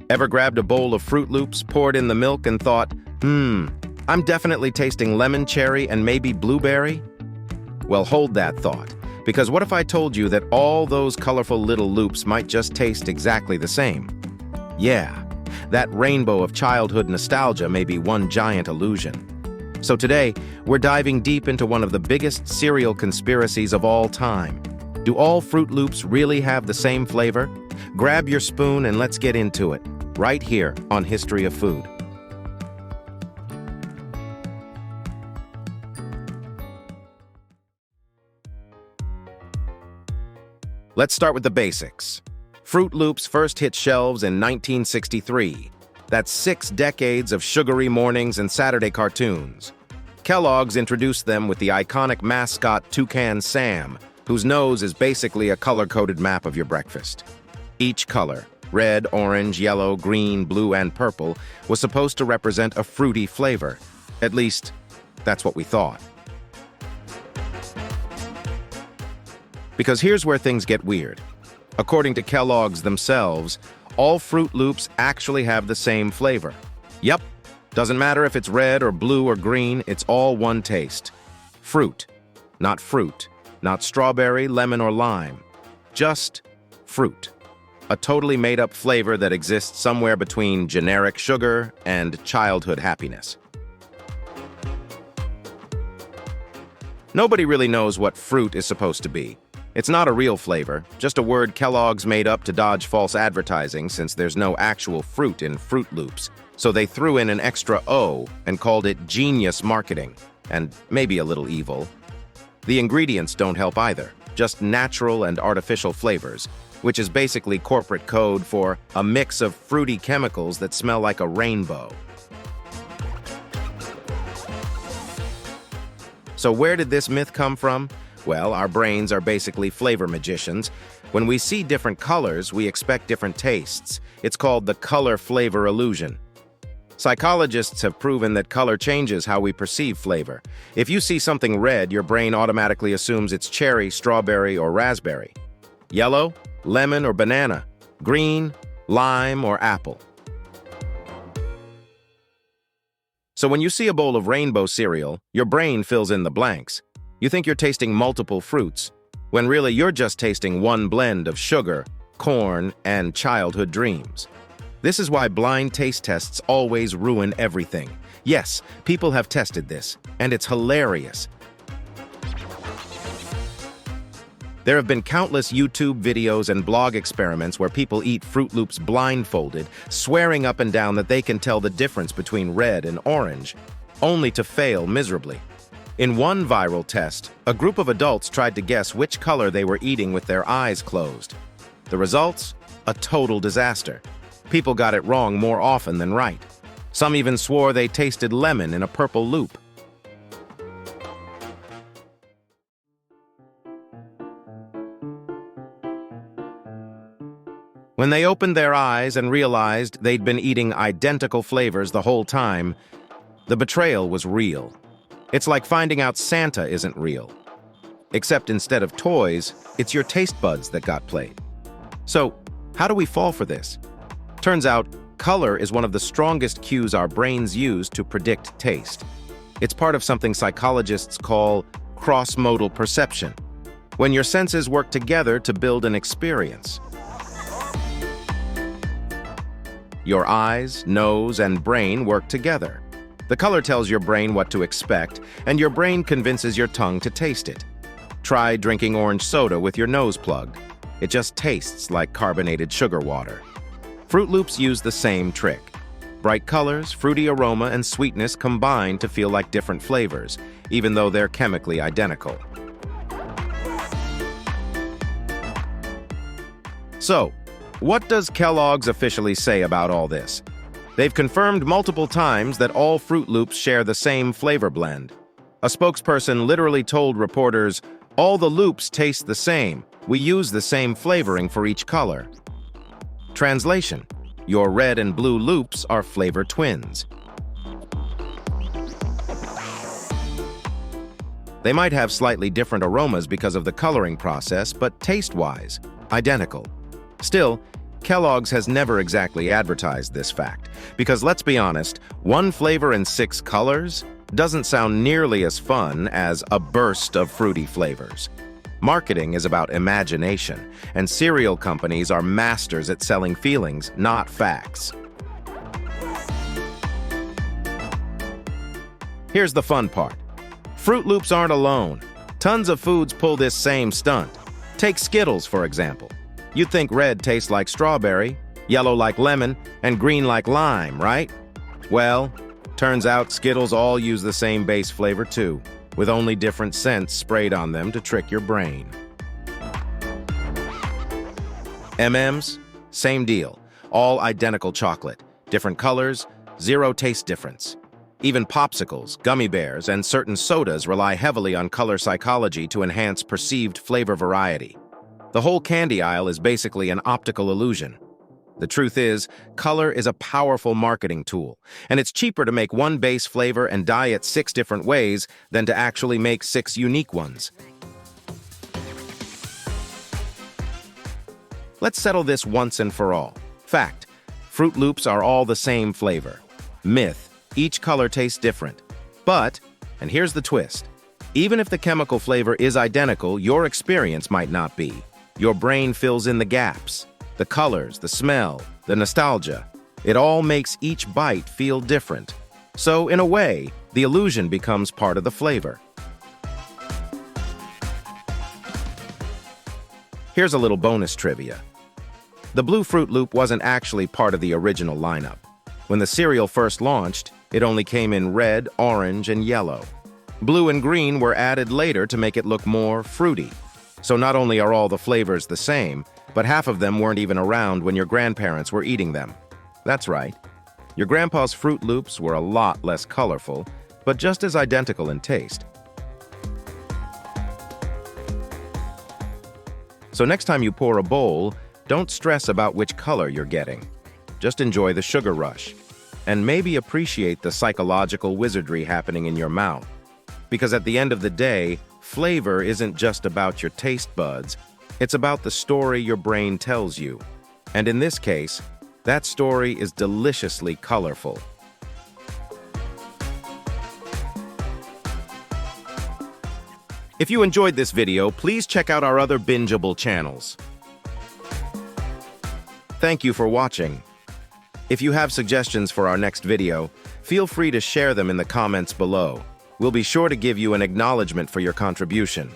Ever grabbed a bowl of Froot Loops, poured in the milk, and thought, I'm definitely tasting lemon, cherry, and maybe blueberry? Well, hold that thought, because what if I told you that all those colorful little loops might just taste exactly the same? Yeah, that rainbow of childhood nostalgia may be one giant illusion. So today, we're diving deep into one of the biggest cereal conspiracies of all time. Do all Froot Loops really have the same flavor? Grab your spoon and let's get into it, right here on History of Food. Let's start with the basics. Froot Loops first hit shelves in 1963. That's 6 decades of sugary mornings and Saturday cartoons. Kellogg's introduced them with the iconic mascot Toucan Sam, whose nose is basically a color-coded map of your breakfast. Each color, red, orange, yellow, green, blue, and purple, was supposed to represent a fruity flavor. At least, that's what we thought. Because here's where things get weird. According to Kellogg's themselves, all Froot Loops actually have the same flavor. Yep, doesn't matter if it's red or blue or green, it's all one taste. Fruit, not fruit, not strawberry, lemon, or lime. Just fruit. A totally made-up flavor that exists somewhere between generic sugar and childhood happiness. Nobody really knows what fruit is supposed to be. It's not a real flavor, just a word Kellogg's made up to dodge false advertising since there's no actual fruit in Froot Loops. So they threw in an extra O and called it genius marketing, and maybe a little evil. The ingredients don't help either, just natural and artificial flavors, which is basically corporate code for a mix of fruity chemicals that smell like a rainbow. So where did this myth come from? Well, our brains are basically flavor magicians. When we see different colors, we expect different tastes. It's called the color-flavor illusion. Psychologists have proven that color changes how we perceive flavor. If you see something red, your brain automatically assumes it's cherry, strawberry, or raspberry. Yellow, lemon, or banana. Green, lime, or apple. So when you see a bowl of rainbow cereal, your brain fills in the blanks. You think you're tasting multiple fruits, when really you're just tasting one blend of sugar, corn, and childhood dreams. This is why blind taste tests always ruin everything. Yes, people have tested this, and it's hilarious. There have been countless YouTube videos and blog experiments where people eat Froot Loops blindfolded, swearing up and down that they can tell the difference between red and orange, only to fail miserably. In one viral test, a group of adults tried to guess which color they were eating with their eyes closed. The results? A total disaster. People got it wrong more often than right. Some even swore they tasted lemon in a purple loop. When they opened their eyes and realized they'd been eating identical flavors the whole time, the betrayal was real. It's like finding out Santa isn't real. Except instead of toys, it's your taste buds that got played. So, how do we fall for this? Turns out, color is one of the strongest cues our brains use to predict taste. It's part of something psychologists call cross-modal perception, when your senses work together to build an experience. Your eyes, nose, and brain work together. The color tells your brain what to expect, and your brain convinces your tongue to taste it. Try drinking orange soda with your nose plugged. It just tastes like carbonated sugar water. Froot Loops use the same trick. Bright colors, fruity aroma, and sweetness combine to feel like different flavors, even though they're chemically identical. So, what does Kellogg's officially say about all this? They've confirmed multiple times that all Froot Loops share the same flavor blend. A spokesperson literally told reporters, "All the loops taste the same. We use the same flavoring for each color." Translation: your red and blue loops are flavor twins. They might have slightly different aromas because of the coloring process, but taste-wise, identical. Still, Kellogg's has never exactly advertised this fact, because let's be honest, one flavor in 6 colors doesn't sound nearly as fun as a burst of fruity flavors. Marketing is about imagination, and cereal companies are masters at selling feelings, not facts. Here's the fun part. Froot Loops aren't alone. Tons of foods pull this same stunt. Take Skittles, for example. You'd think red tastes like strawberry, yellow like lemon, and green like lime, right? Well, turns out Skittles all use the same base flavor too, with only different scents sprayed on them to trick your brain. M&M's, same deal. All identical chocolate, different colors, zero taste difference. Even popsicles, gummy bears, and certain sodas rely heavily on color psychology to enhance perceived flavor variety. The whole candy aisle is basically an optical illusion. The truth is, color is a powerful marketing tool, and it's cheaper to make one base flavor and dye it 6 different ways than to actually make 6 unique ones. Let's settle this once and for all. Fact: Froot Loops are all the same flavor. Myth: each color tastes different. But, and here's the twist, even if the chemical flavor is identical, your experience might not be. Your brain fills in the gaps. The colors, the smell, the nostalgia. It all makes each bite feel different. So, in a way, the illusion becomes part of the flavor. Here's a little bonus trivia. The blue Froot Loop wasn't actually part of the original lineup. When the cereal first launched, it only came in red, orange, and yellow. Blue and green were added later to make it look more fruity. So not only are all the flavors the same, but half of them weren't even around when your grandparents were eating them. That's right. Your grandpa's Froot Loops were a lot less colorful, but just as identical in taste. So next time you pour a bowl, don't stress about which color you're getting. Just enjoy the sugar rush, and maybe appreciate the psychological wizardry happening in your mouth. Because at the end of the day, flavor isn't just about your taste buds, it's about the story your brain tells you. And in this case, that story is deliciously colorful. If you enjoyed this video, please check out our other bingeable channels. Thank you for watching. If you have suggestions for our next video, feel free to share them in the comments below. We'll be sure to give you an acknowledgement for your contribution.